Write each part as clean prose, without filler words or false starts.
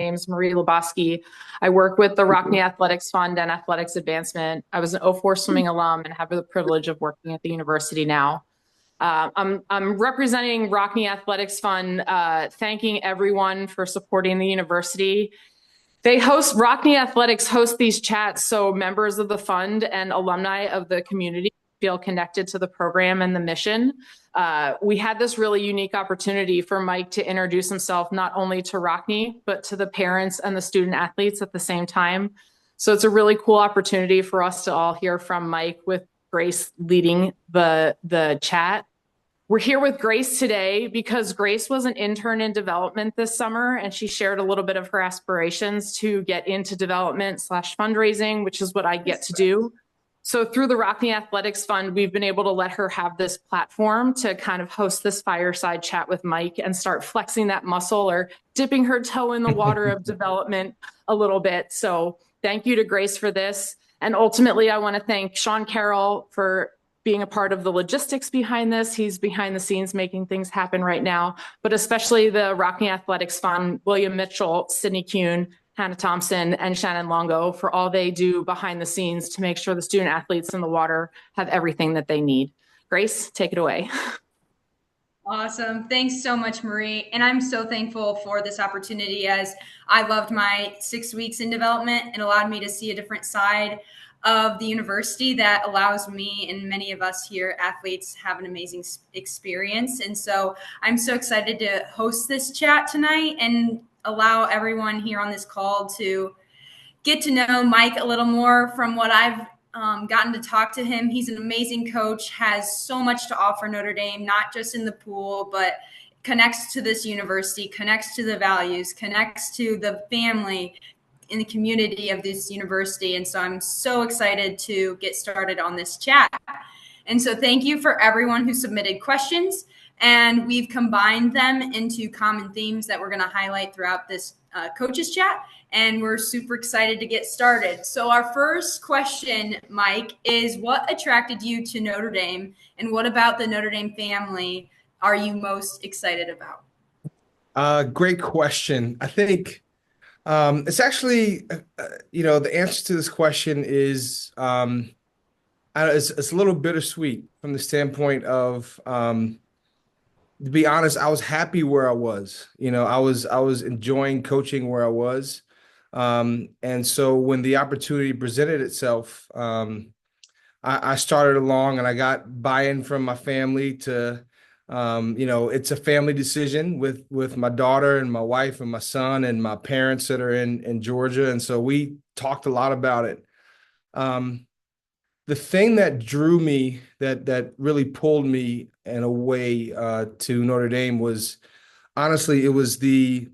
name's Marie Lebowski. I work with the Rockne Athletics Fund and Athletics Advancement. I was an '04 swimming alum and have the privilege of working at the university now. I'm representing Rockne Athletics Fund, thanking everyone for supporting the university. Rockne Athletics host these chats so members of the fund and alumni of the community feel connected to the program and the mission. We had this really unique opportunity for Mike to introduce himself not only to Rockne, but to the parents and the student athletes at the same time. So it's a really cool opportunity for us to all hear from Mike, with Grace leading the chat. We're here with Grace today because Grace was an intern in development this summer, and she shared a little bit of her aspirations to get into development/fundraising, which is what I get to do. So through the Rockne Athletics Fund, we've been able to let her have this platform to kind of host this fireside chat with Mike and start flexing that muscle or dipping her toe in the water of development a little bit. So thank you to Grace for this. And ultimately, I want to thank Sean Carroll for being a part of the logistics behind this. He's behind the scenes making things happen right now, but especially the Rockne Athletics Fund, William Mitchell, Sydney Kuhn, Hannah Thompson, and Shannon Longo for all they do behind the scenes to make sure the student athletes in the water have everything that they need. Grace, take it away. Awesome. Thanks so much, Marie. And I'm so thankful for this opportunity, as I loved my 6 weeks in development. It allowed me to see a different side of the university that allows me and many of us here athletes have an amazing experience. And so I'm so excited to host this chat tonight and allow everyone here on this call to get to know Mike a little more. From what I've gotten to talk to him, he's an amazing coach, has so much to offer Notre Dame, not just in the pool, but connects to this university, connects to the values, connects to the family in the community of this university. And so I'm so excited to get started on this chat. And so thank you for everyone who submitted questions. And we've combined them into common themes that we're going to highlight throughout this coaches chat. And we're super excited to get started. So our first question, Mike, is what attracted you to Notre Dame, and what about the Notre Dame family are you most excited about? Great question. I think it's actually, the answer to this question is, it's a little bittersweet from the standpoint of, to be honest, I was happy where I was. I was enjoying coaching where I was. And so when the opportunity presented itself, I started along and I got buy-in from my family to, it's a family decision with my daughter and my wife and my son and my parents that are in Georgia. And so we talked a lot about it. The thing that drew me, that really pulled me in a way to Notre Dame was, honestly, it was the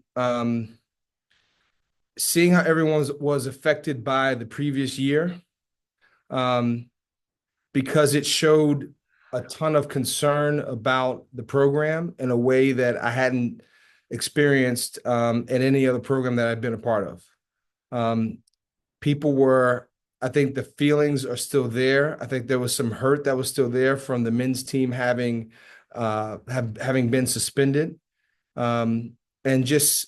seeing how everyone was affected by the previous year, because it showed a ton of concern about the program in a way that I hadn't experienced in any other program that I've been a part of. People were, I think the feelings are still there. I think there was some hurt that was still there from the men's team having been suspended. And just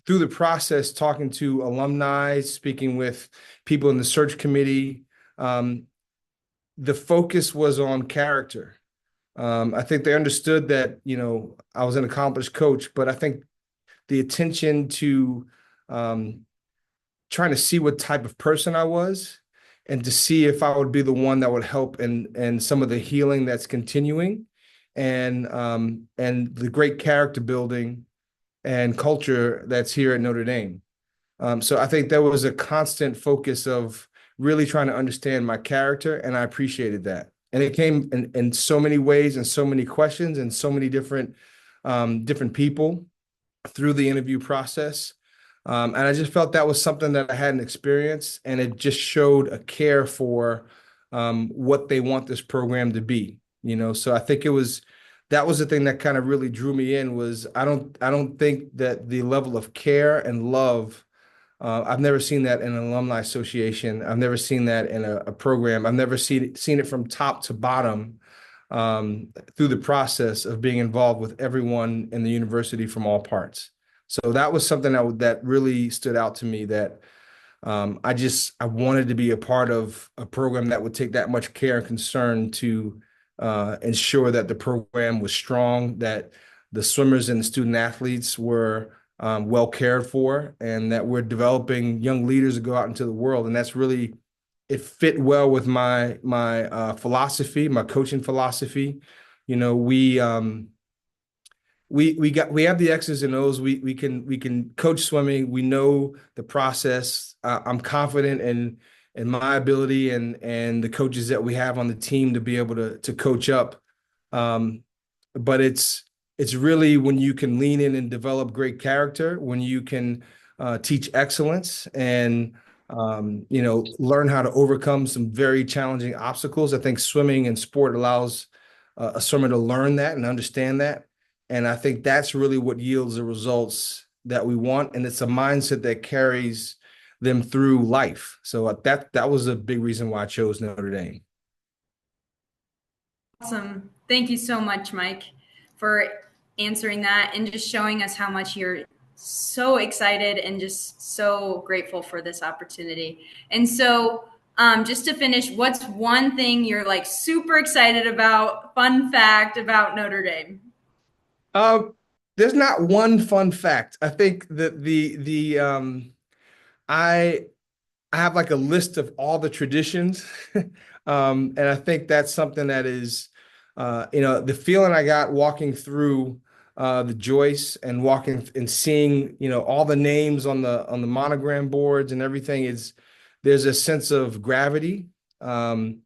through the process, talking to alumni, speaking with people in the search committee, the focus was on character. I think they understood that, I was an accomplished coach, but I think the attention to trying to see what type of person I was and to see if I would be the one that would help in some of the healing that's continuing and the great character building and culture that's here at Notre Dame. So I think there was a constant focus of really trying to understand my character, and I appreciated that. And it came in so many ways and so many questions and so many different people through the interview process. And I just felt that was something that I hadn't experienced, and it just showed a care for what they want this program to be. So I think that was the thing that kind of really drew me in. Was I don't think that the level of care and love, I've never seen that in an alumni association. I've never seen that in a program. I've never seen it from top to bottom through the process of being involved with everyone in the university from all parts. So that was something that really stood out to me, that I wanted to be a part of a program that would take that much care and concern to ensure that the program was strong, that the swimmers and the student athletes were well cared for, and that we're developing young leaders to go out into the world. And that's really, it fit well with my philosophy, my coaching philosophy. You know, we have the X's and O's. We can coach swimming. We know the process. I'm confident in my ability and the coaches that we have on the team to be able to coach up. Um, but it's really when you can lean in and develop great character, when you can teach excellence and learn how to overcome some very challenging obstacles. I think swimming and sport allows a swimmer to learn that and understand that. And I think that's really what yields the results that we want. And it's a mindset that carries them through life. So that was a big reason why I chose Notre Dame. Awesome. Thank you so much, Mike, for answering that and just showing us how much you're so excited and just so grateful for this opportunity. And so, just to finish, what's one thing you're like super excited about, fun fact about Notre Dame? Uh, there's not one fun fact. I think that I I have like a list of all the traditions. And I think that's something that is, the feeling I got walking through the joist and walking and seeing, all the names on the monogram boards and everything is, there's a sense of gravity and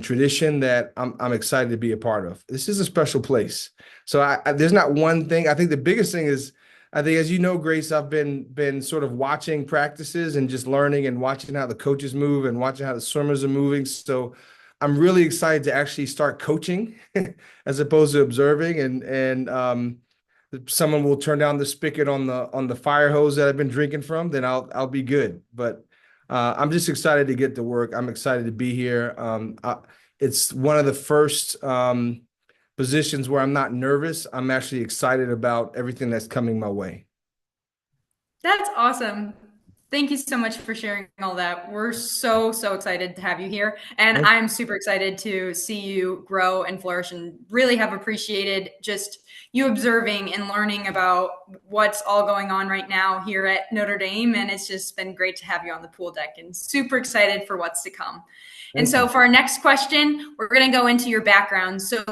tradition that I'm excited to be a part of. This is a special place. So there's not one thing. I think the biggest thing is, I think, as you know, Grace, I've been sort of watching practices and just learning and watching how the coaches move and watching how the swimmers are moving. So I'm really excited to actually start coaching as opposed to observing. And someone will turn down the spigot on the fire hose that I've been drinking from, then I'll be good. But I'm just excited to get to work. I'm excited to be here. It's one of the first positions where I'm not nervous. I'm actually excited about everything that's coming my way. That's awesome. Thank you so much for sharing all that. We're so, so excited to have you here. And I'm super excited to see you grow and flourish and really have appreciated just you observing and learning about what's all going on right now here at Notre Dame. And it's just been great to have you on the pool deck and super excited for what's to come. And so for our next question, we're going to go into your background. So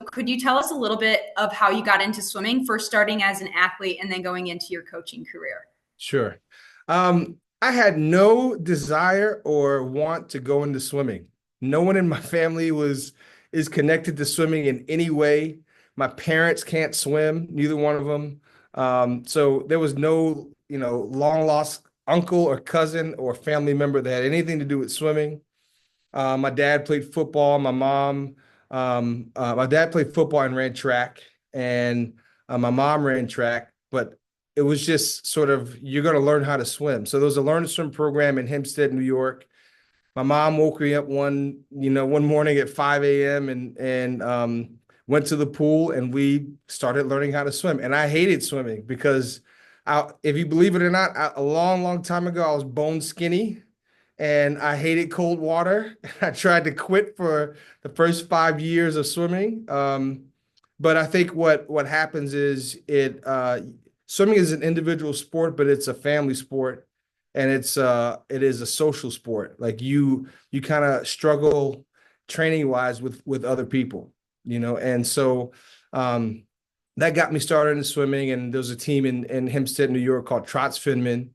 could you tell us a little bit of how you got into swimming, first starting as an athlete and then going into your coaching career? Sure. I had no desire or want to go into swimming. No one in my family is connected to swimming in any way. My parents can't swim, neither one of them. So there was no, long lost uncle or cousin or family member that had anything to do with swimming. My dad played football. My dad played football and ran track, and my mom ran track. But it was just sort of, you're going to learn how to swim. So there was a learn to swim program in Hempstead, New York. My mom woke me up one morning at 5 a.m. and went to the pool, and we started learning how to swim. And I hated swimming because if you believe it or not, a long, long time ago, I was bone skinny and I hated cold water. I tried to quit for the first 5 years of swimming. But I think what happens is swimming is an individual sport, but it's a family sport, and it is a social sport. Like you kind of struggle training wise with other people, and so that got me started in swimming. And there was a team in Hempstead, New York called Trots Finman.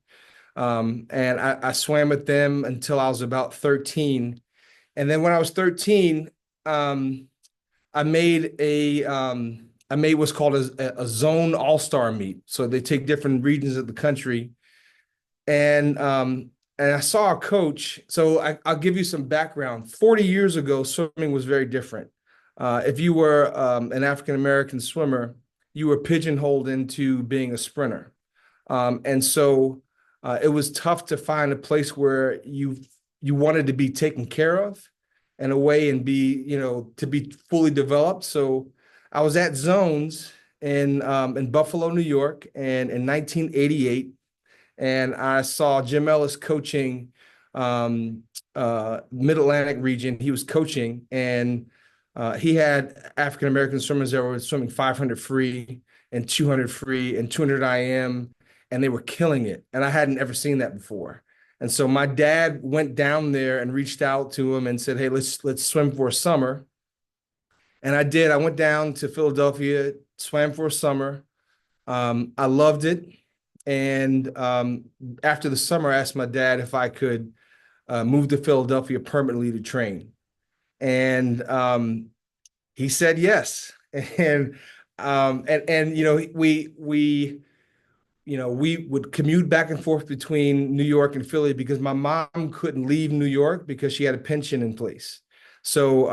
And I swam with them until I was about 13. And then when I was 13, I made what's called a zone all-star meet. So they take different regions of the country. And I saw a coach. So I'll give you some background. 40 years ago, swimming was very different. If you were an African-American swimmer, you were pigeonholed into being a sprinter. And so it was tough to find a place where you wanted to be taken care of in a way and to be fully developed. So I was at zones, in Buffalo, New York, and in 1988, and I saw Jim Ellis coaching Mid-Atlantic region. He was coaching, and he had African American swimmers that were swimming 500 free and 200 free and 200 IM, and they were killing it. And I hadn't ever seen that before. And so my dad went down there and reached out to him and said, "Hey, let's swim for a summer." And I did. I went down to Philadelphia, swam for a summer. I loved it. And after the summer, I asked my dad if I could move to Philadelphia permanently to train. And he said yes. And you know, we would commute back and forth between New York and Philly because my mom couldn't leave New York because she had a pension in place. So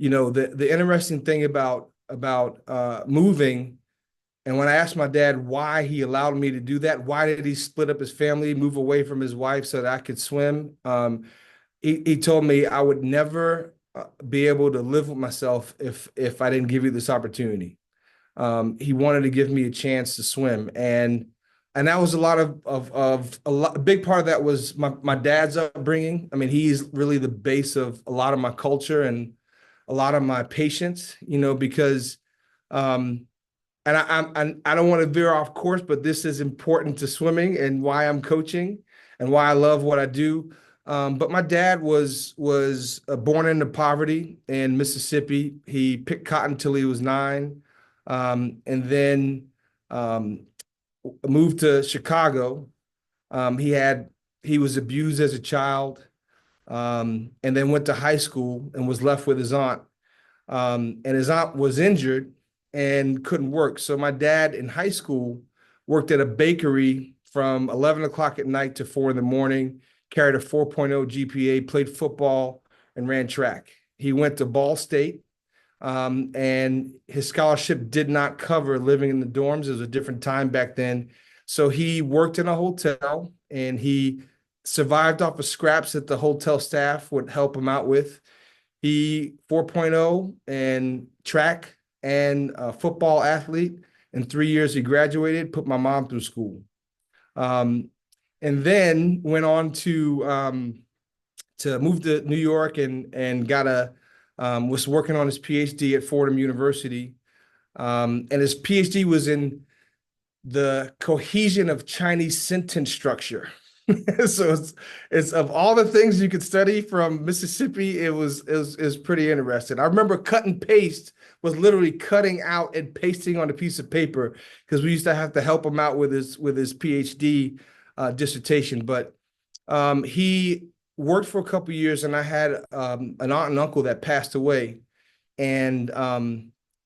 you know, the interesting thing about moving, and when I asked my dad why he allowed me to do that, why did he split up his family, move away from his wife so that I could swim? He told me I would never be able to live with myself if I didn't give you this opportunity. He wanted to give me a chance to swim, and that was a big part of that was my dad's upbringing. I mean, he's really the base of a lot of my culture and a lot of my patience, you know, because and I don't want to veer off course, but this is important to swimming and why I'm coaching and why I love what I do. But my dad was born into poverty in Mississippi. He picked cotton till he was 9, and then moved to Chicago. He was abused as a child, and then went to high school and was left with his aunt. And his aunt was injured and couldn't work. So my dad in high school worked at a bakery from 11 o'clock at night to 4 in the morning, carried a 4.0 GPA, played football, and ran track. He went to Ball State, and his scholarship did not cover living in the dorms. It was a different time back then. So he worked in a hotel, and he survived off of scraps that the hotel staff would help him out with. He 4.0 and track and a football athlete. In 3 years, he graduated, put my mom through school. And then went on to move to New York and was working on his PhD at Fordham University. And his PhD was in the cohesion of Chinese sentence structure. So it's of all the things you could study from Mississippi, it was pretty interesting. I remember cut and paste was literally cutting out and pasting on a piece of paper because we used to have to help him out with his PhD dissertation. But he worked for a couple of years, and I had an aunt and uncle that passed away, and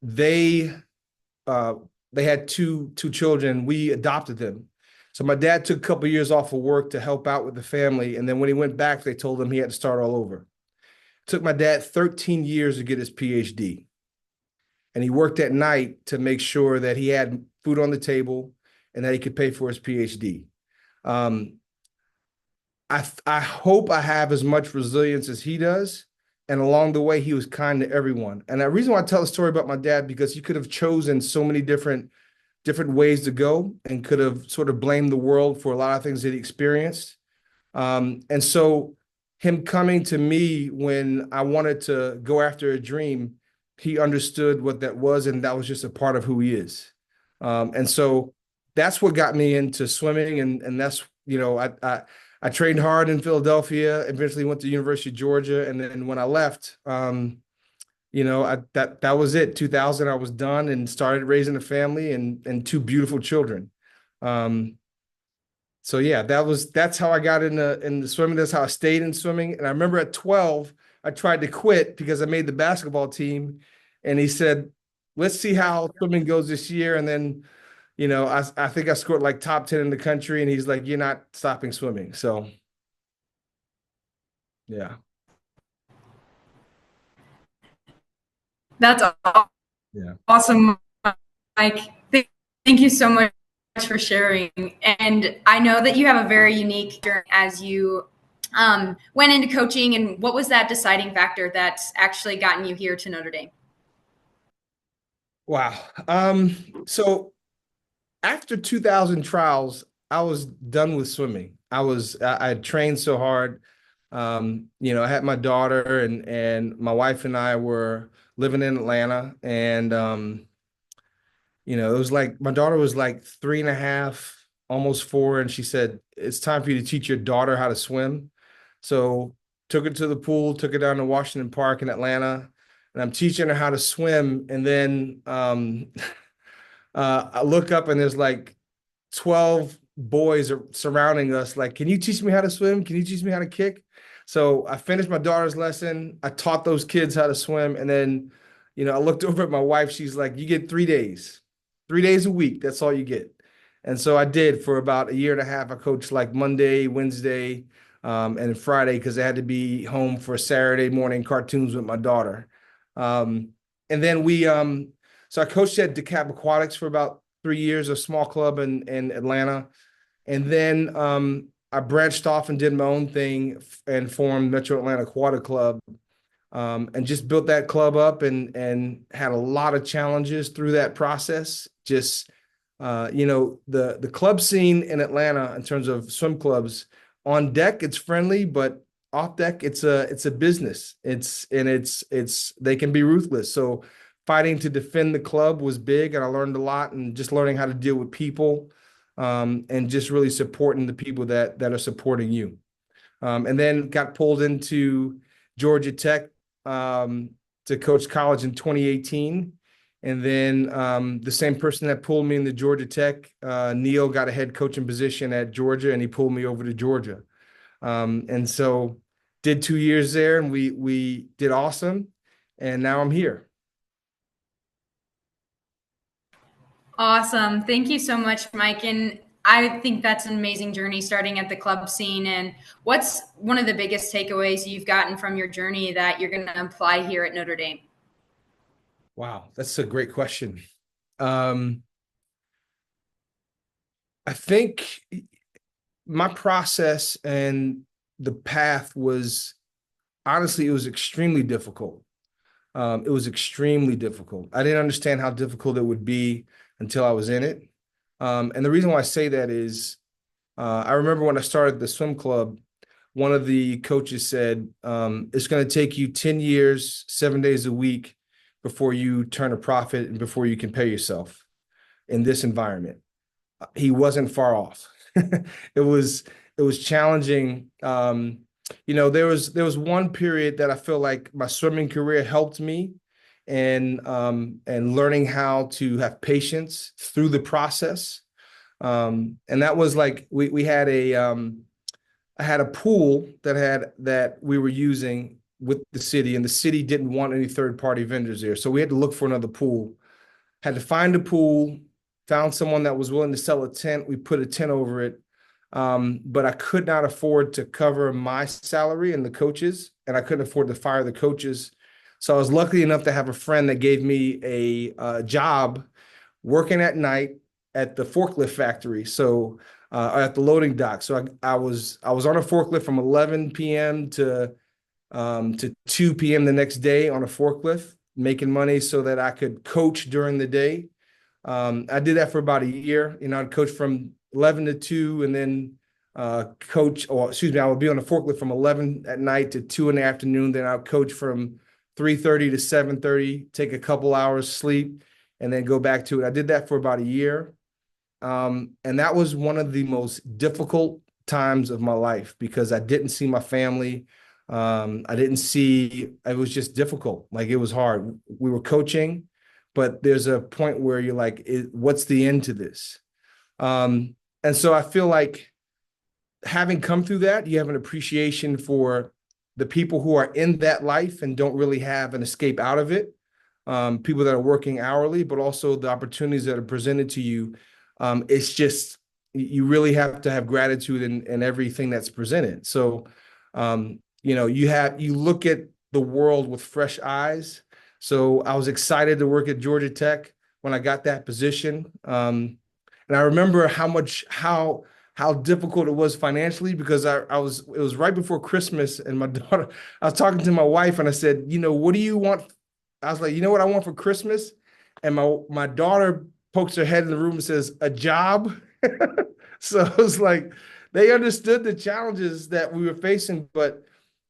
they had two children. We adopted them. So my dad took a couple of years off of work to help out with the family. And then when he went back, they told him he had to start all over. It took my dad 13 years to get his PhD. And he worked at night to make sure that he had food on the table and that he could pay for his PhD. I hope I have as much resilience as he does. And along the way, he was kind to everyone. And the reason why I tell a story about my dad, because he could have chosen so many different ways to go and could have sort of blamed the world for a lot of things that he experienced. And so him coming to me when I wanted to go after a dream, he understood what that was, and that was just a part of who he is. And so that's what got me into swimming. And that's, you know, I trained hard in Philadelphia, eventually went to University of Georgia. And then when I left, you know, that was it. 2000, I was done and started raising a family and 2 beautiful children. So yeah, that's how I got into swimming. That's how I stayed in swimming. And I remember at 12, I tried to quit because I made the basketball team. And he said, "Let's see how swimming goes this year." And then, you know, I think I scored like top 10 in the country. And he's like, "You're not stopping swimming." So yeah. That's Yeah. awesome, Mike. Thank you so much for sharing. And I know that you have a very unique journey as you went into coaching. And what was that deciding factor that's actually gotten you here to Notre Dame? Wow. So after 2000 trials, I was done with swimming. I had trained so hard. I had my daughter and my wife and I were living in Atlanta. And it was like my daughter was like 3.5, almost 4, and she said, "It's time for you to teach your daughter how to swim." So took her to the pool, took her down to Washington Park in Atlanta, and I'm teaching her how to swim. And then I look up and there's like 12 boys are surrounding us, like, "Can you teach me how to swim? Can you teach me how to kick?" So I finished my daughter's lesson. I taught those kids how to swim. And then, I looked over at my wife. She's like, "You get 3 days, 3 days a week. That's all you get." And so I did for about a year and a half. I coached like Monday, Wednesday, and Friday because I had to be home for Saturday morning cartoons with my daughter. Um, and then so I coached at DeKalb Aquatics for about 3 years, a small club in Atlanta. And then I branched off and did my own thing and formed Metro Atlanta Aquatic Club, and just built that club up and had a lot of challenges through that process. Just the club scene in Atlanta in terms of swim clubs, on deck it's friendly, but off deck it's a business. It's they can be ruthless. So fighting to defend the club was big, and I learned a lot, and just learning how to deal with people, and just really supporting the people that are supporting you. And then got pulled into Georgia Tech, um, to coach college in 2018. And then the same person that pulled me into Georgia Tech, Neil, got a head coaching position at Georgia, and he pulled me over to Georgia. And so did 2 years there, and we did awesome. And now I'm here. Awesome. Thank you so much, Mike. And I think that's an amazing journey starting at the club scene. And what's one of the biggest takeaways you've gotten from your journey that you're going to apply here at Notre Dame? Wow, that's a great question. Um, I think my process and the path was, honestly, it was extremely difficult. It was extremely difficult. I didn't understand how difficult it would be until I was in it. And the reason why I say that is, I remember when I started the swim club, one of the coaches said, "It's going to take you 10 years, 7 days a week before you turn a profit and before you can pay yourself in this environment." He wasn't far off. It was it was challenging. There was one period that I feel like my swimming career helped me, and learning how to have patience through the process. And that was like we had I had a pool that we were using with the city, and the city didn't want any third party vendors there, so we had to look for another pool. Had to find a pool, found someone that was willing to sell a tent. We put a tent over it. But I could not afford to cover my salary and the coaches, and I couldn't afford to fire the coaches. So I was lucky enough to have a friend that gave me a job working at night at the forklift factory. So at the loading dock. So I was on a forklift from 11 p.m. to 2 p.m. the next day on a forklift, making money so that I could coach during the day. I did that for about a year. I'd coach from 11 to 2, and then I would be on a forklift from 11 at night to 2 in the afternoon. Then I'd coach from 3:30 to 7:30, take a couple hours sleep, and then go back to it. I did that for about a year. And that was one of the most difficult times of my life because I didn't see my family. It was just difficult. Like, it was hard. We were coaching, but there's a point where you're like, what's the end to this? And so I feel like, having come through that, you have an appreciation for the people who are in that life and don't really have an escape out of it. People that are working hourly, but also the opportunities that are presented to you. It's just, you really have to have gratitude in everything that's presented. So, you look at the world with fresh eyes. So I was excited to work at Georgia Tech when I got that position. And I remember how difficult it was financially, because it was right before Christmas, and my daughter, I was talking to my wife and I said, "What do you want?" I was like, "You know what I want for Christmas?" And my daughter pokes her head in the room and says, "A job?" So it's like they understood the challenges that we were facing, but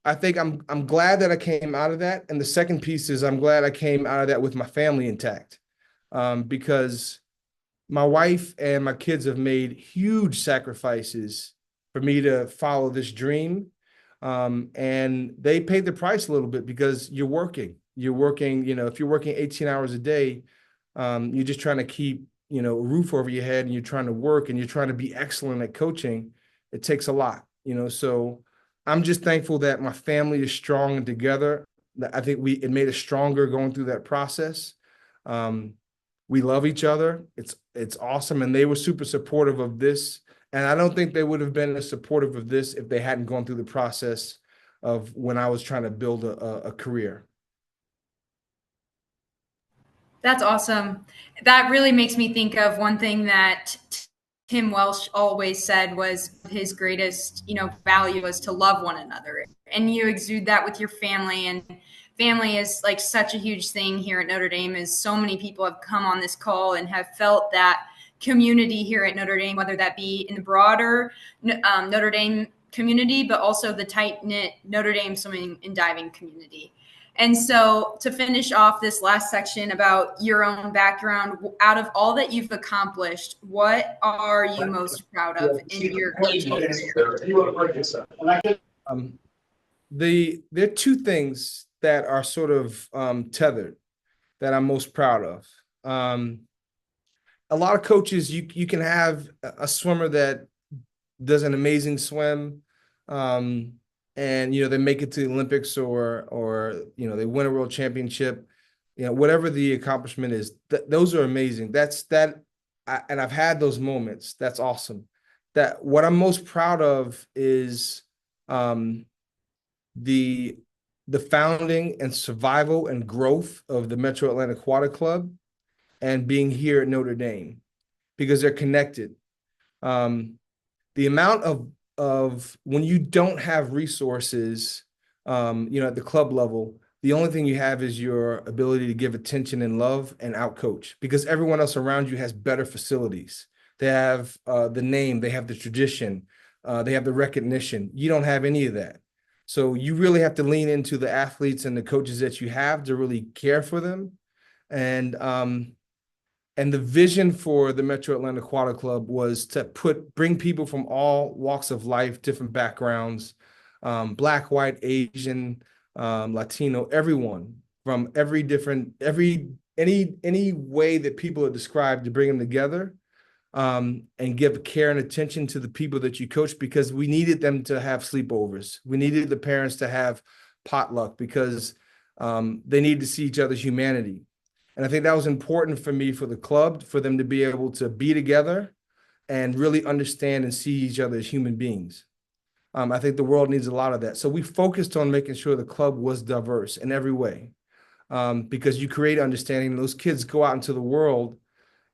I think I'm glad that I came out of that. And the second piece is I'm glad I came out of that with my family intact, because my wife and my kids have made huge sacrifices for me to follow this dream. And they paid the price a little bit because you're working, if you're working 18 hours a day, you're just trying to keep, a roof over your head, and you're trying to work, and you're trying to be excellent at coaching. It takes a lot, so I'm just thankful that my family is strong and together. I think it made us stronger going through that process. Um, we love each other. It's awesome. And they were super supportive of this. And I don't think they would have been as supportive of this if they hadn't gone through the process of when I was trying to build a career. That's awesome. That really makes me think of one thing that Tim Welsh always said was his greatest, value was to love one another. And you exude that with your family, and family is like such a huge thing here at Notre Dame, as so many people have come on this call and have felt that community here at Notre Dame, whether that be in the broader Notre Dame community, but also the tight-knit Notre Dame swimming and diving community. And so to finish off this last section about your own background, out of all that you've accomplished, what are you most proud of in your coaching career? There are two things that are sort of tethered that I'm most proud of. A lot of coaches, you can have a swimmer that does an amazing swim, and they make it to the Olympics, or they win a world championship, whatever the accomplishment is. Those are amazing. And I've had those moments. That's awesome. That what I'm most proud of is the founding and survival and growth of the Metro Atlanta Aquatic Club, and being here at Notre Dame, because they're connected. The amount of when you don't have resources, at the club level, the only thing you have is your ability to give attention and love and outcoach, because everyone else around you has better facilities. They have the name, they have the tradition, they have the recognition. You don't have any of that. So you really have to lean into the athletes and the coaches that you have to really care for them. And the vision for the Metro Atlanta Aquatic Club was to bring people from all walks of life, different backgrounds, Black, white, Asian, Latino, everyone from any way that people are described, to bring them together, and give care and attention to the people that you coach, because we needed them to have sleepovers. We needed the parents to have potluck, because they need to see each other's humanity. And I think that was important for me, for the club, for them to be able to be together and really understand and see each other as human beings. I think the world needs a lot of that. So we focused on making sure the club was diverse in every way, because you create understanding. Those kids go out into the world,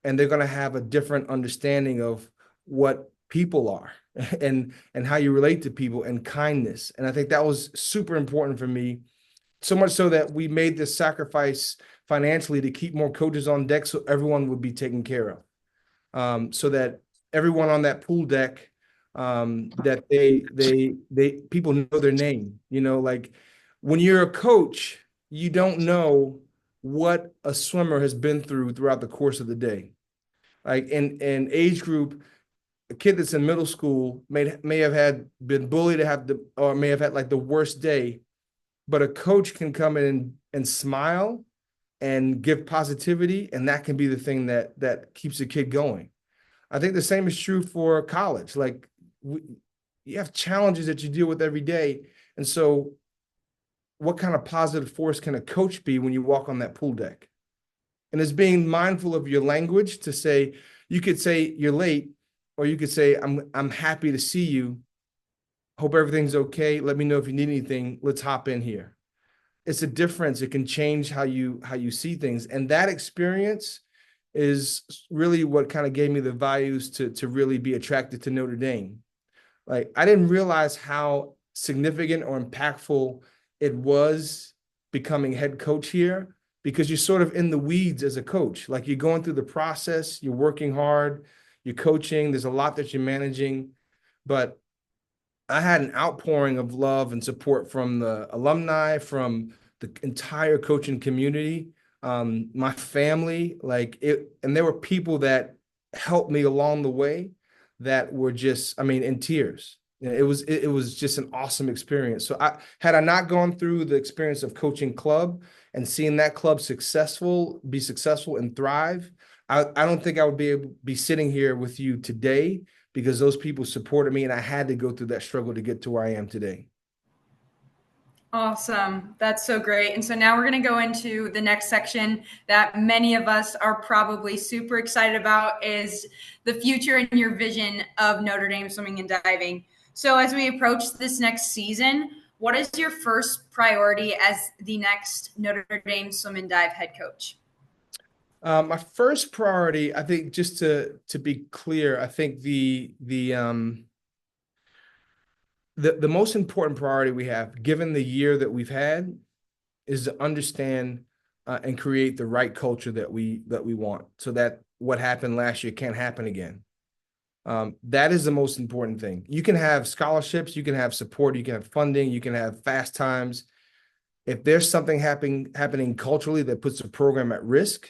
and they're going to have a different understanding of what people are and how you relate to people, and kindness. And I think that was super important for me, so much so that we made this sacrifice financially to keep more coaches on deck, so everyone would be taken care of, so that everyone on that pool deck, that they people know their name. Like when you're a coach, you don't know what a swimmer has been throughout the course of the day. Like in age group, a kid that's in middle school may have been bullied, or may have had like the worst day, but a coach can come in and smile and give positivity, and that can be the thing that keeps a kid going. I think the same is true for college. Like you have challenges that you deal with every day, and so what kind of positive force can a coach be when you walk on that pool deck? And it's being mindful of your language to say, you could say you're late, or you could say, I'm happy to see you. Hope everything's okay. Let me know if you need anything. Let's hop in here. It's a difference. It can change how you see things. And that experience is really what kind of gave me the values to really be attracted to Notre Dame. Like, I didn't realize how significant or impactful it was becoming head coach here because you're sort of in the weeds as a coach. Like you're going through the process, you're working hard, you're coaching, there's a lot that you're managing. But I had an outpouring of love and support from the alumni, from the entire coaching community, my family, like it, and there were people that helped me along the way that were just, I mean, in tears. You know, it was just an awesome experience. So I not gone through the experience of coaching club and seeing that club be successful and thrive, I don't think I would be sitting here with you today, because those people supported me and I had to go through that struggle to get to where I am today. Awesome. That's so great. And so now we're going to go into the next section that many of us are probably super excited about, is the future and your vision of Notre Dame swimming and diving. So as we approach this next season, what is your first priority as the next Notre Dame swim and dive head coach? My first priority, I think, just to be clear, I think the most important priority we have, given the year that we've had, is to understand and create the right culture that we want, so that what happened last year can't happen again. That is the most important thing. You can have scholarships, you can have support, you can have funding, you can have fast times. If there's something happening culturally that puts the program at risk,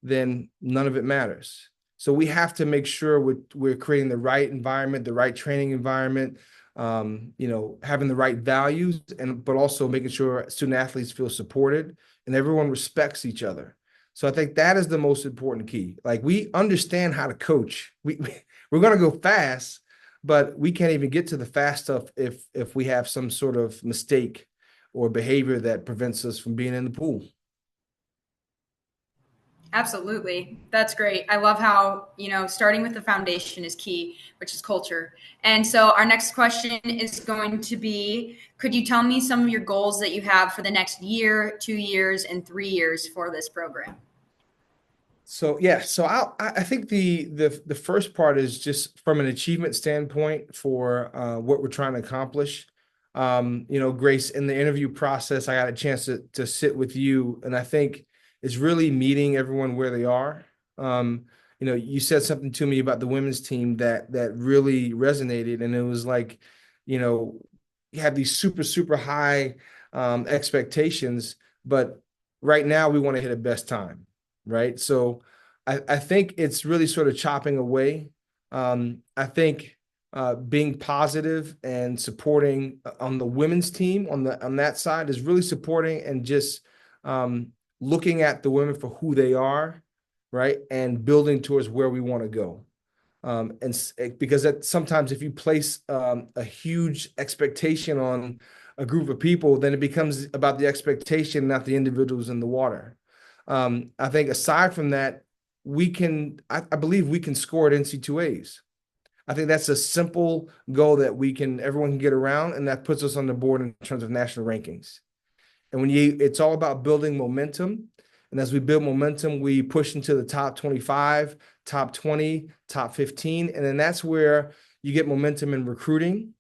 then none of it matters. So we have to make sure we're creating the right environment, the right training environment, having the right values, but also making sure student athletes feel supported and everyone respects each other. So I think that is the most important key. Like, we understand how to coach. We're going to go fast, but we can't even get to the fast stuff if we have some sort of mistake or behavior that prevents us from being in the pool. Absolutely. That's great. I love how, starting with the foundation is key, which is culture. And so our next question is going to be, could you tell me some of your goals that you have for the next year, 2 years, and 3 years for this program? So yeah, so I think the first part is just from an achievement standpoint for what we're trying to accomplish. Grace, in the interview process, I got a chance to sit with you, and I think it's really meeting everyone where they are. You said something to me about the women's team that really resonated, and it was like, you have these super high expectations, but right now we want to hit a best time, right? So I think it's really sort of chopping away. I think being positive and supporting on the women's team on that side is really supporting and just looking at the women for who they are, right? And building towards where we want to go. Because sometimes if you place a huge expectation on a group of people, then it becomes about the expectation, not the individuals in the water. I think aside from that, I believe we can score at NC2As. I think that's a simple goal that everyone can get around, and that puts us on the board in terms of national rankings. And it's all about building momentum. And as we build momentum, we push into the top 25, top 20, top 15. And then that's where you get momentum in recruiting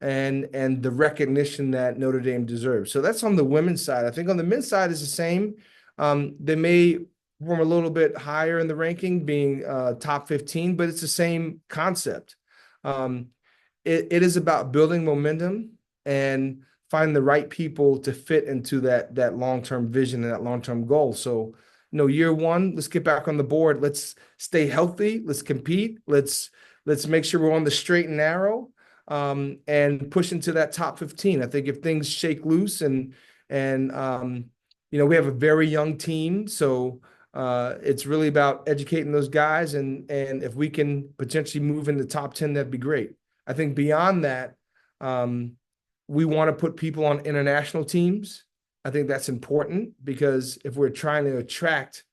and the recognition that Notre Dame deserves. So that's on the women's side. I think on the men's side is the same. They may perform a little bit higher in the ranking, being top 15, but it's the same concept. It is about building momentum and find the right people to fit into that long-term vision and that long-term goal. So, year one, let's get back on the board. Let's stay healthy. Let's compete. Let's make sure we're on the straight and narrow, and push into that top 15. I think if things shake loose and we have a very young team, so it's really about educating those guys, and if we can potentially move in the top 10, that'd be great. I think beyond that, we want to put people on international teams. I think that's important, because if we're trying to attract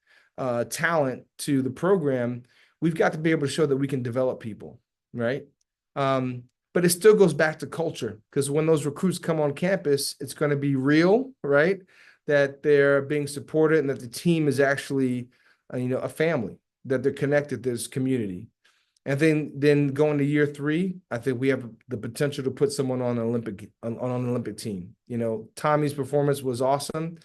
talent to the program, we've got to be able to show that we can develop people, right? But it still goes back to culture, because when those recruits come on campus, it's going to be real, right? That they're being supported and that the team is actually, a family, that they're connected, there's community. And then going to year 3, I think we have the potential to put someone on an Olympic team. Tommy's performance was awesome,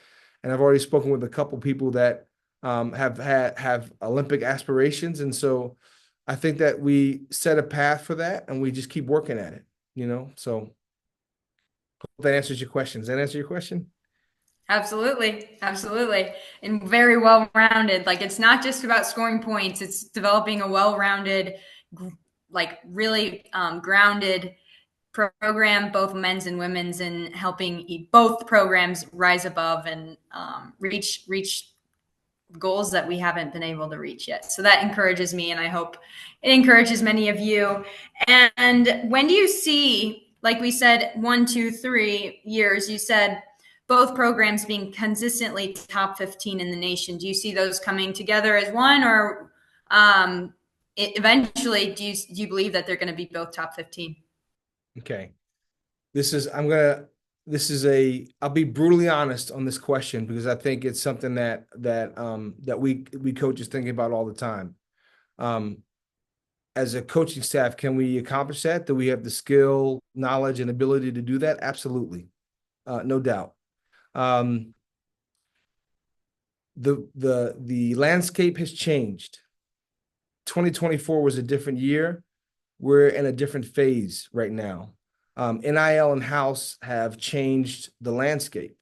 and I've already spoken with a couple people that have Olympic aspirations, and so I think that we set a path for that, and we just keep working at it. So hope that answers your question. Does that answer your question? Absolutely. Absolutely. And very well rounded. Like, it's not just about scoring points, it's developing a well rounded, like really grounded program, both men's and women's, and helping both programs rise above and reach goals that we haven't been able to reach yet. So that encourages me, and I hope it encourages many of you. And when do you see, like we said, 1, 2, 3 years, you said both programs being consistently top 15 in the nation? Do you see those coming together as one, or eventually do you believe that they're going to be both top 15? Okay. I'll be brutally honest on this question, because I think it's something that we coaches thinking about all the time. As a coaching staff, can we accomplish that? Do we have the skill, knowledge, and ability to do that? Absolutely. No doubt. The landscape has changed. 2024 was a different year. We're in a different phase right now. NIL and House have changed the landscape.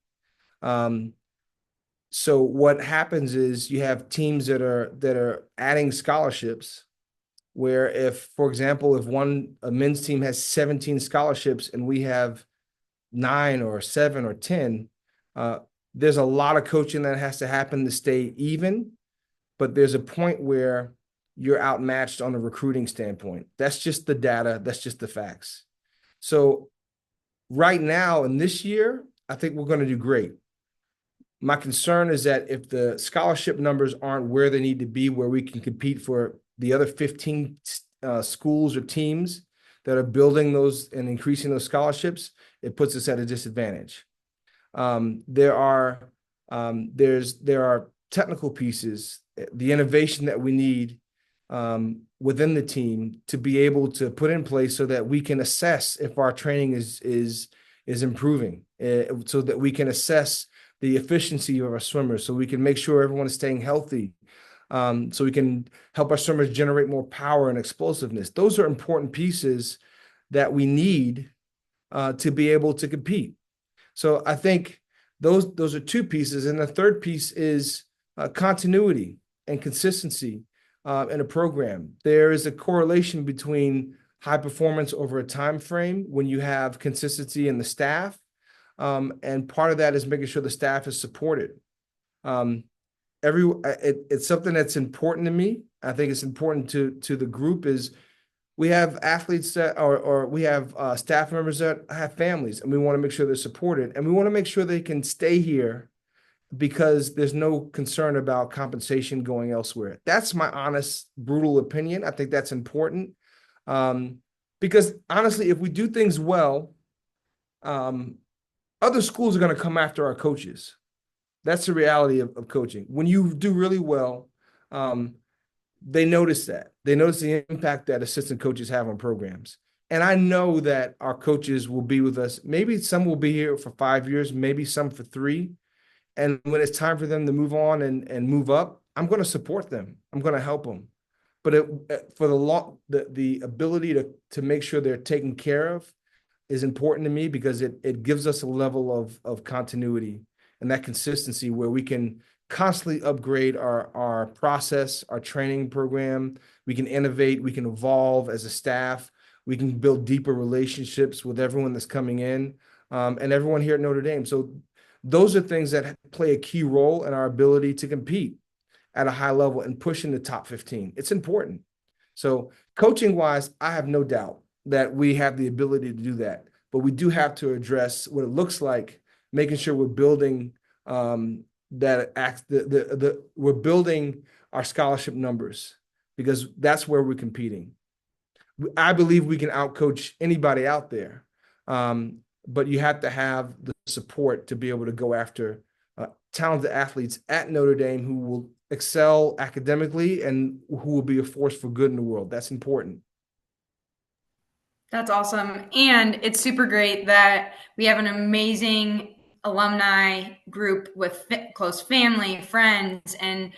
So what happens is you have teams that are adding scholarships, where if, for example, if a men's team has 17 scholarships and we have 9 or 7 or 10, there's a lot of coaching that has to happen to stay even, but there's a point where you're outmatched on a recruiting standpoint. That's just the data. That's just the facts. So right now in this year, I think we're going to do great. My concern is that if the scholarship numbers aren't where they need to be, where we can compete for the other 15 schools or teams that are building those and increasing those scholarships, it puts us at a disadvantage. There are technical pieces, the innovation that we need within the team to be able to put in place so that we can assess if our training is improving, so that we can assess the efficiency of our swimmers, so we can make sure everyone is staying healthy, so we can help our swimmers generate more power and explosiveness. Those are important pieces that we need to be able to compete. So I think those are two pieces. And the third piece is continuity and consistency in a program. There is a correlation between high performance over a time frame when you have consistency in the staff. And part of that is making sure the staff is supported. It's something that's important to me. I think it's important to the group. Is we have athletes that or we have staff members that have families, and we want to make sure they're supported, and we want to make sure they can stay here because there's no concern about compensation going elsewhere. That's my honest, brutal opinion. I think that's important, because honestly, if we do things well, other schools are going to come after our coaches. That's the reality of coaching. When you do really well, they notice that. They notice the impact that assistant coaches have on programs. And I know that our coaches will be with us. Maybe some will be here for 5 years, maybe some for 3. And when it's time for them to move on and move up, I'm going to support them. I'm going to help them. But for the ability to make sure they're taken care of is important to me, because it gives us a level of continuity and that consistency where we can constantly upgrade our process, our training program. We can innovate, we can evolve as a staff, we can build deeper relationships with everyone that's coming in, and everyone here at Notre Dame. So those are things that play a key role in our ability to compete at a high level and push in the top 15. It's important. So coaching wise, I have no doubt that we have the ability to do that, but we do have to address what it looks like, making sure we're building we're building our scholarship numbers, because that's where we're competing. I believe we can outcoach anybody out there, but you have to have the support to be able to go after talented athletes at Notre Dame who will excel academically and who will be a force for good in the world. That's important. That's awesome. And it's super great that we have an amazing alumni group with close family, friends, and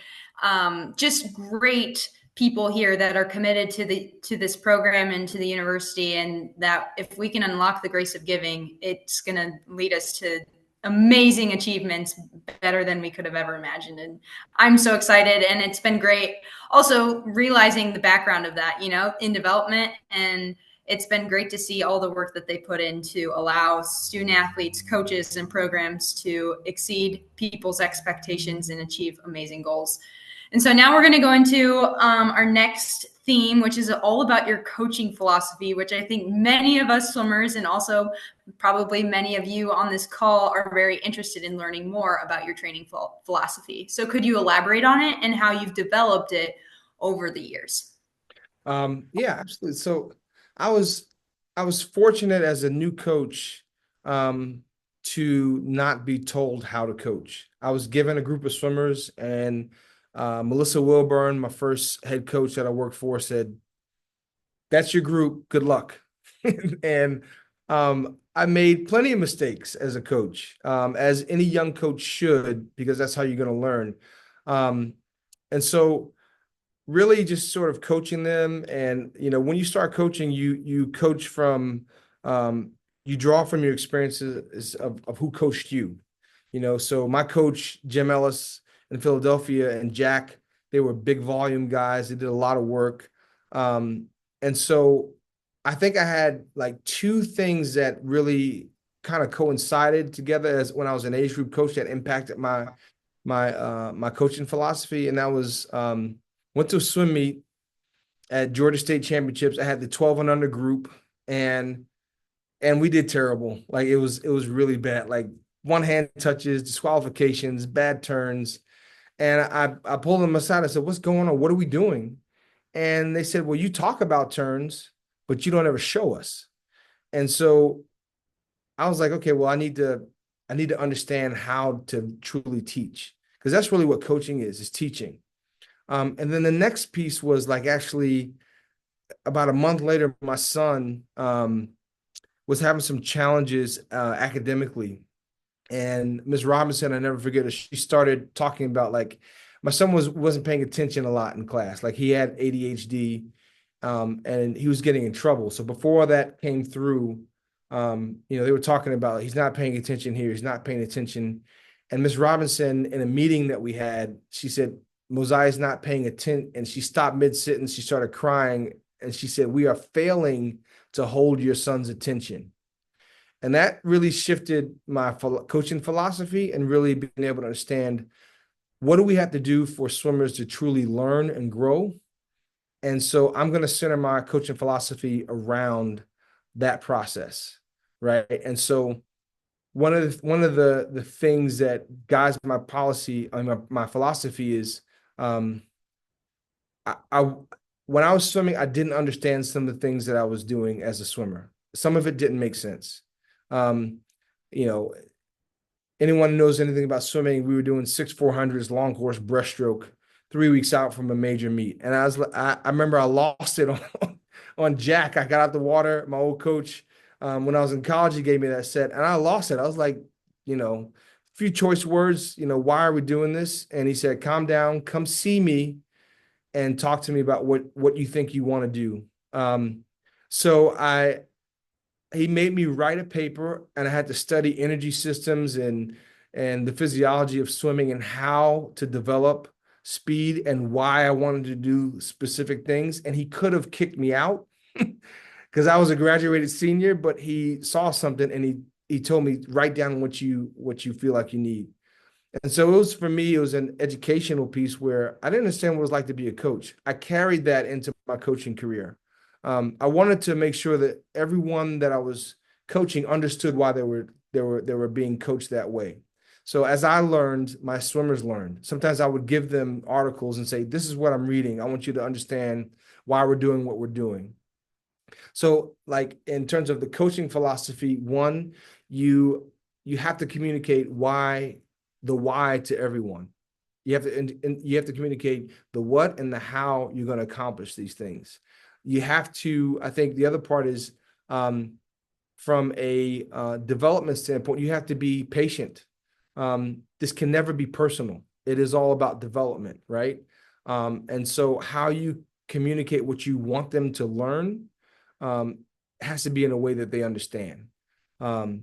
just great people here that are committed to this program and to the university. And that if we can unlock the grace of giving, it's going to lead us to amazing achievements, better than we could have ever imagined. And I'm so excited, and it's been great also realizing the background of that, in development. And it's been great to see all the work that they put in to allow student athletes, coaches, and programs to exceed people's expectations and achieve amazing goals. And so now we're going to go into our next theme, which is all about your coaching philosophy, which I think many of us swimmers, and also probably many of you on this call, are very interested in learning more about your training philosophy. So could you elaborate on it and how you've developed it over the years? Yeah, absolutely. So I was fortunate as a new coach to not be told how to coach. I was given a group of swimmers, and Melissa Wilburn, my first head coach that I worked for, said, "That's your group. Good luck." And I made plenty of mistakes as a coach, as any young coach should, because that's how you're going to learn. And so really just sort of coaching them. And, when you start coaching, you coach from, you draw from your experiences of who coached you. So my coach, Jim Ellis in Philadelphia, and Jack, they were big volume guys. They did a lot of work. And so I think I had like two things that really kind of coincided together as when I was an age group coach that impacted my coaching philosophy. And that was, went to a swim meet at Georgia State Championships. I had the 12 and under group, and we did terrible. Like it was really bad. Like one hand touches, disqualifications, bad turns. And I pulled them aside. I said, "What's going on? What are we doing?" And they said, "Well, you talk about turns, but you don't ever show us." And so I was like, "Okay, well, I need to understand how to truly teach, because that's really what coaching is teaching." And then the next piece was like, actually about a month later, my son was having some challenges academically. And Ms. Robinson, I never forget her, she started talking about like my son wasn't paying attention a lot in class. Like he had ADHD, and he was getting in trouble. So before that came through, they were talking about he's not paying attention here, he's not paying attention. And Ms. Robinson, in a meeting that we had, she said, "Mosiah's not paying attention." And she stopped mid-sentence, she started crying, and she said, "We are failing to hold your son's attention." And that really shifted my coaching philosophy, and really being able to understand, what do we have to do for swimmers to truly learn and grow? And so I'm going to center my coaching philosophy around that process, right? And so one of the things that guides my policy, my philosophy is, I when I was swimming, I didn't understand some of the things that I was doing as a swimmer. Some of it didn't make sense. Um, you know, anyone who knows anything about swimming, we were doing 6/400s long course breaststroke 3 weeks out from a major meet. And I remember I lost it on Jack. I got out the water. My old coach, when I was in college, he gave me that set, and I lost it. I was like, a few choice words, "Why are we doing this?" And he said, "Calm down, come see me and talk to me about what you think you want to do." So he made me write a paper, and I had to study energy systems and the physiology of swimming, and how to develop speed, and why I wanted to do specific things. And he could have kicked me out because I was a graduated senior, but he saw something, and he told me, "Write down what you feel like you need." And so for me, it was an educational piece where I didn't understand what it was like to be a coach. I carried that into my coaching career. I wanted to make sure that everyone that I was coaching understood why they were being coached that way. So as I learned, my swimmers learned. Sometimes I would give them articles and say, "This is what I'm reading. I want you to understand why we're doing what we're doing." So like in terms of the coaching philosophy, one, you have to communicate the why to everyone. You have to, and you have to communicate the what and the how you're going to accomplish these things. You have to, I think the other part is, from a development standpoint, you have to be patient. This can never be personal. It is all about development, right? And so how you communicate what you want them to learn has to be in a way that they understand. The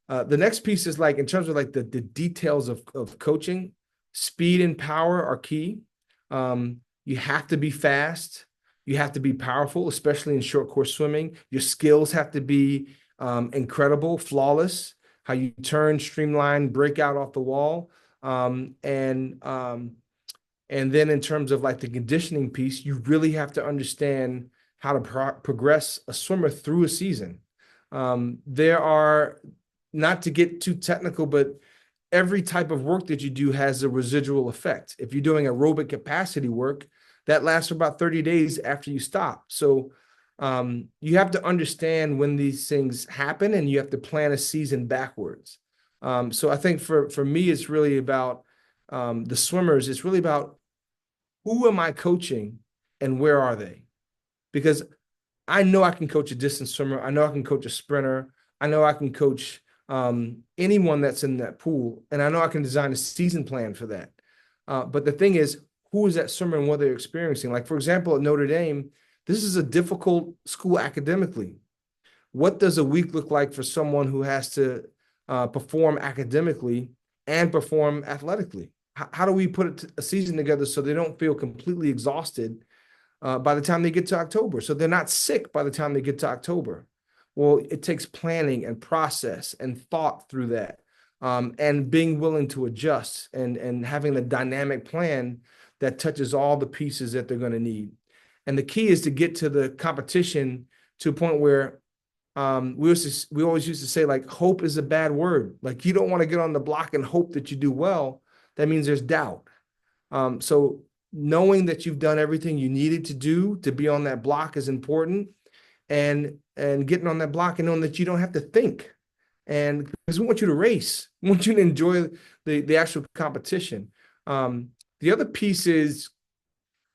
next piece is like in terms of like the details of coaching, speed and power are key. You have to be fast. You have to be powerful, especially in short course swimming. Your skills have to be incredible, flawless. How you turn, streamline, break out off the wall, and then in terms of like the conditioning piece, you really have to understand how to progress a swimmer through a season. There are, not to get too technical, but every type of work that you do has a residual effect. If you're doing aerobic capacity work, that lasts for about 30 days after you stop. So you have to understand when these things happen, and you have to plan a season backwards. So I think for me, it's really about the swimmers. It's really about who am I coaching and where are they? Because I know I can coach a distance swimmer. I know I can coach a sprinter. I know I can coach anyone that's in that pool, and I know I can design a season plan for that. But the thing is, who is that swimmer and what they're experiencing? Like, for example, at Notre Dame, this is a difficult school academically. What does a week look like for someone who has to perform academically and perform athletically? How do we put a season together so they don't feel completely exhausted by the time they get to October? So they're not sick by the time they get to October. Well, it takes planning and process and thought through that, and being willing to adjust and having a dynamic plan that touches all the pieces that they're going to need. And the key is to get to the competition to a point where we always used to say, like, hope is a bad word. Like, you don't want to get on the block and hope that you do well. That means there's doubt. So knowing that you've done everything you needed to do to be on that block is important, and getting on that block and knowing that you don't have to think, and because we want you to race, we want you to enjoy the actual competition. The other piece is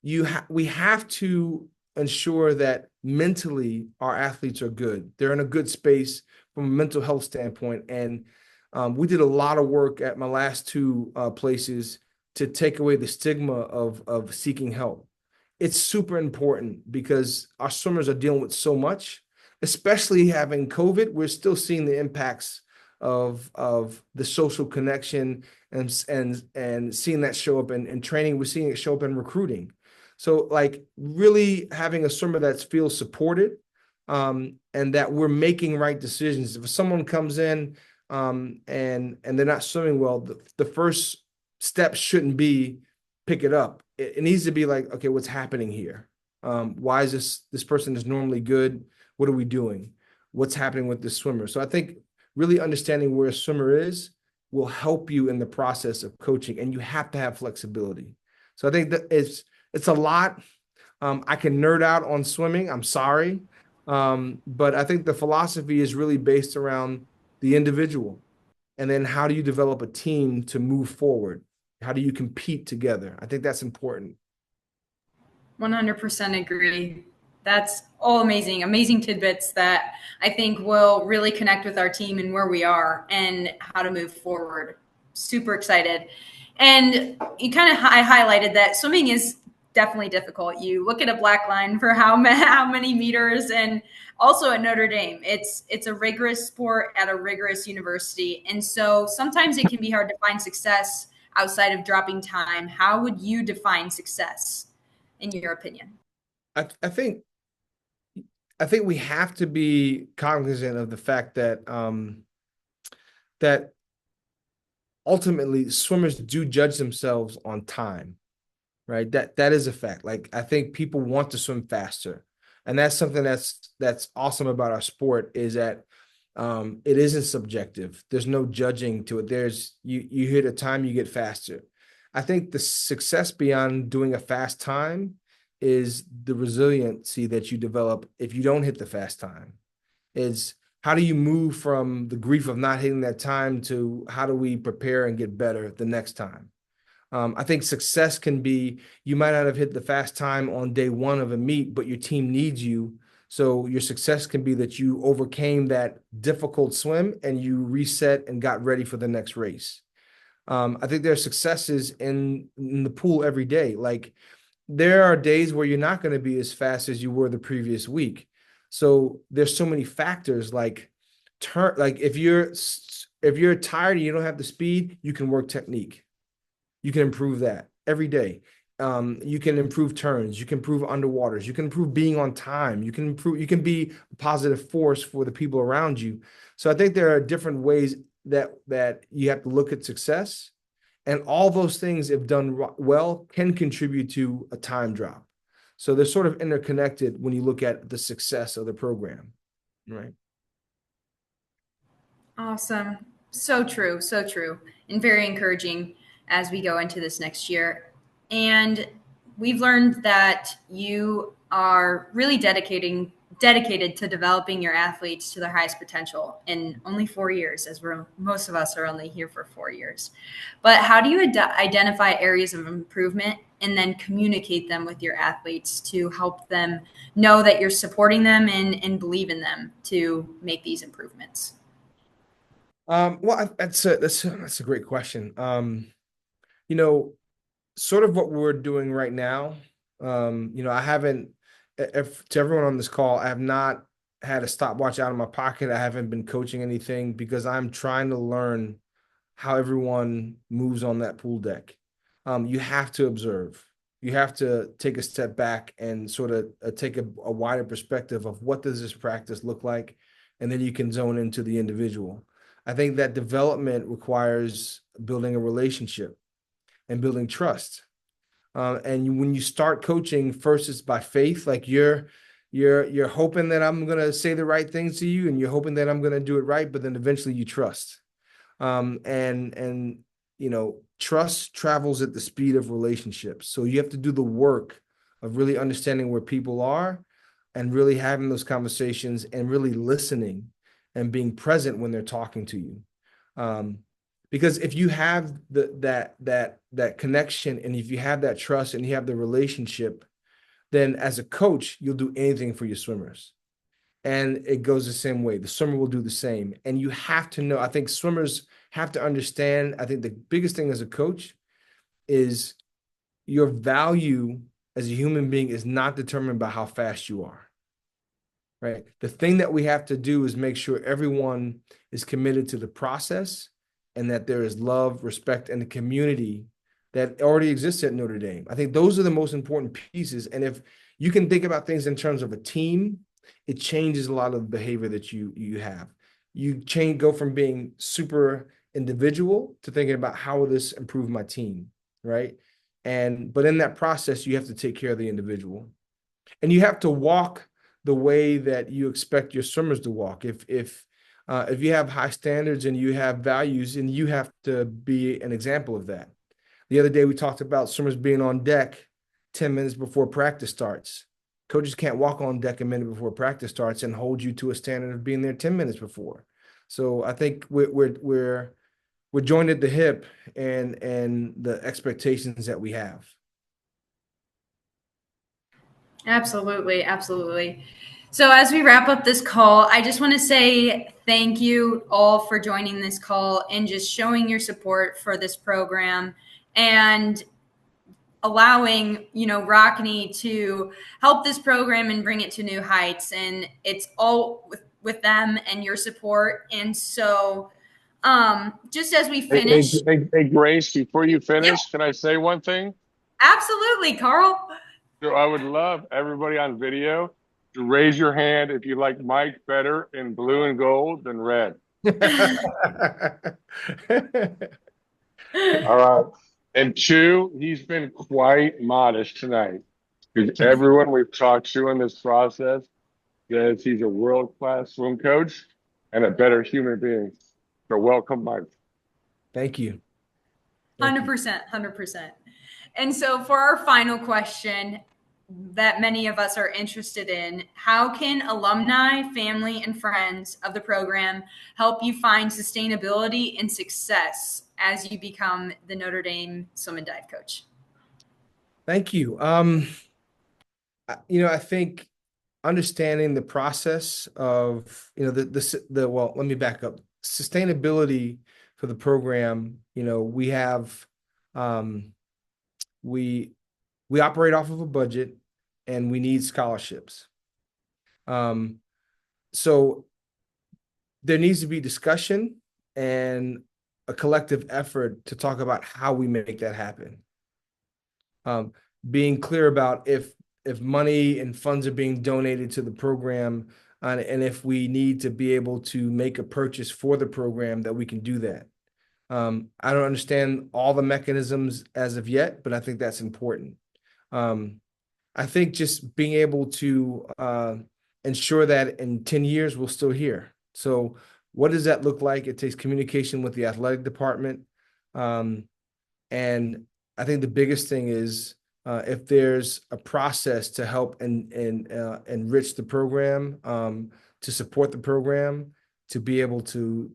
we have to ensure that mentally our athletes are good. They're in a good space from a mental health standpoint. And we did a lot of work at my last two places to take away the stigma of seeking help. It's super important because our swimmers are dealing with so much, especially having COVID. We're still seeing the impacts of the social connection and seeing that show up in training. We're seeing it show up in recruiting. So like really having a swimmer that feels supported, and that we're making right decisions. If someone comes in and they're not swimming well, the first step shouldn't be pick it up. It needs to be like, okay, what's happening here? Why is this person is normally good? What are we doing? What's happening with this swimmer? So I think really understanding where a swimmer is will help you in the process of coaching, and you have to have flexibility. So I think that it's a lot. I can nerd out on swimming. I'm sorry. But I think the philosophy is really based around the individual. And then how do you develop a team to move forward? How do you compete together? I think that's important. 100% agree. That's all amazing, amazing tidbits that I think will really connect with our team and where we are and how to move forward. Super excited. And you kind of highlighted that swimming is definitely difficult. You look at a black line for how many meters, and also at Notre Dame, it's a rigorous sport at a rigorous university. And so sometimes it can be hard to find success outside of dropping time. How would you define success in your opinion? I think we have to be cognizant of the fact that that ultimately swimmers do judge themselves on time, right? That is a fact. Like, I think people want to swim faster, and that's something that's awesome about our sport, is that it isn't subjective. There's no judging to it. There's you hit a time, you get faster. I think the success beyond doing a fast time is the resiliency that you develop if you don't hit the fast time. Is how do you move from the grief of not hitting that time to how do we prepare and get better the next time? I think success can be, you might not have hit the fast time on day one of a meet, but your team needs you. So your success can be that you overcame that difficult swim and you reset and got ready for the next race. I think there are successes in the pool every day. Like there are days where you're not going to be as fast as you were the previous week. So there's so many factors like like if you're tired and you don't have the speed, you can work technique. You can improve that every day. You can improve turns, you can improve underwaters, you can improve being on time, you can be a positive force for the people around you. So I think there are different ways that you have to look at success. And all those things, if done well, can contribute to a time drop. So they're sort of interconnected when you look at the success of the program, right? Awesome. So true. So true. And very encouraging as we go into this next year. And we've learned that you are really dedicated to developing your athletes to their highest potential in only 4 years, as most of us are only here for 4 years. But how do you identify areas of improvement and then communicate them with your athletes to help them know that you're supporting them and believe in them to make these improvements? Well, that's a great question. You know, sort of what we're doing right now. I haven't, if to everyone on this call, I have not had a stopwatch out of my pocket. I haven't been coaching anything because I'm trying to learn how everyone moves on that pool deck. You have to observe. You have to take a step back and sort of take a wider perspective of what does this practice look like, and then you can zone into the individual. I think that development requires building a relationship and building trust. When you start coaching, first it's by faith. Like you're hoping that I'm gonna say the right things to you, and you're hoping that I'm gonna do it right. But then eventually you trust. And trust travels at the speed of relationships. So you have to do the work of really understanding where people are, and really having those conversations, and really listening and being present when they're talking to you. Um, because if you have that connection, and if you have that trust and you have the relationship, then as a coach, you'll do anything for your swimmers. And it goes the same way. The swimmer will do the same. And you have to know, I think swimmers have to understand, I think the biggest thing as a coach is your value as a human being is not determined by how fast you are. Right. The thing that we have to do is make sure everyone is committed to the process, and that there is love, respect, and the community that already exists at Notre Dame. I think those are the most important pieces. And if you can think about things in terms of a team, it changes a lot of the behavior that you have. Go from being super individual to thinking about how will this improve my team, right? But in that process, you have to take care of the individual, and you have to walk the way that you expect your swimmers to walk. If you have high standards and you have values, and you have to be an example of that. The other day we talked about swimmers being on deck 10 minutes before practice starts. Coaches can't walk on deck a minute before practice starts and hold you to a standard of being there 10 minutes before. So I think we're joined at the hip and the expectations that we have. Absolutely, absolutely. So, as we wrap up this call, I just want to say thank you all for joining this call and just showing your support for this program and allowing, Rockne to help this program and bring it to new heights. And it's all with them and your support. And so, just as we finish, Hey, Grace, before you yeah, finish, can I say one thing? absolutely, Carl. So I would love everybody on video to raise your hand if you like Mike better in blue and gold than red. All right. And two, he's been quite modest tonight, because everyone we've talked to in this process says he's a world-class swim coach and a better human being. So welcome, Mike. Thank you. Thank you. 100%, 100%. And so, for our final question that many of us are interested in, how can alumni, family, and friends of the program help you find sustainability and success as you become the Notre Dame swim and dive coach? Thank you. I think understanding the process of, well, let me back up. Sustainability for the program, we have, we operate off of a budget and we need scholarships. So there needs to be discussion and a collective effort to talk about how we make that happen. Being clear about if money and funds are being donated to the program, and if we need to be able to make a purchase for the program, that we can do that. I don't understand all the mechanisms as of yet, but I think that's important. I think just being able to ensure that in 10 years we're still here. So what does that look like? It takes communication with the athletic department. And I think the biggest thing is if there's a process to help and enrich the program, to support the program, to be able to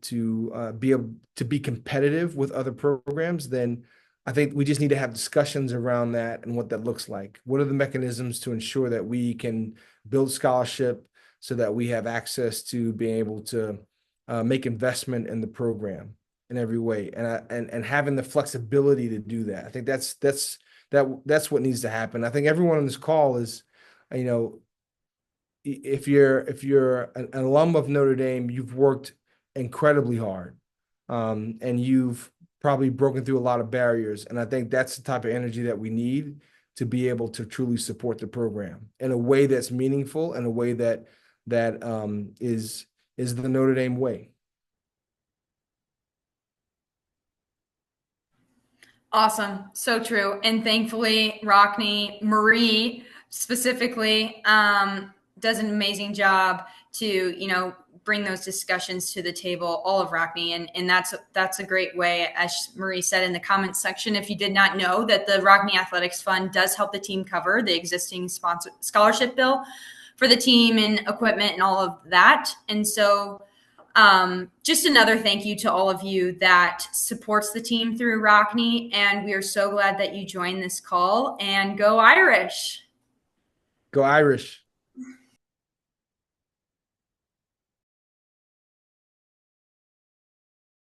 be competitive with other programs, then I think we just need to have discussions around that and what that looks like. What are the mechanisms to ensure that we can build scholarship so that we have access to being able to make investment in the program in every way, and having the flexibility to do that. I think that's what needs to happen. I think everyone on this call is, if you're an alum of Notre Dame, you've worked incredibly hard, and you've probably broken through a lot of barriers. And I think that's the type of energy that we need to be able to truly support the program in a way that's meaningful, in a way that is the Notre Dame way. Awesome. So true. And thankfully, Rockne, Marie specifically, does an amazing job to, bring those discussions to the table, all of Rockne. And that's a great way, as Marie said in the comments section, if you did not know, that the Rockne Athletics Fund does help the team cover the existing scholarship bill for the team and equipment and all of that. And so just another thank you to all of you that supports the team through Rockne. And we are so glad that you joined this call, and go Irish. Go Irish.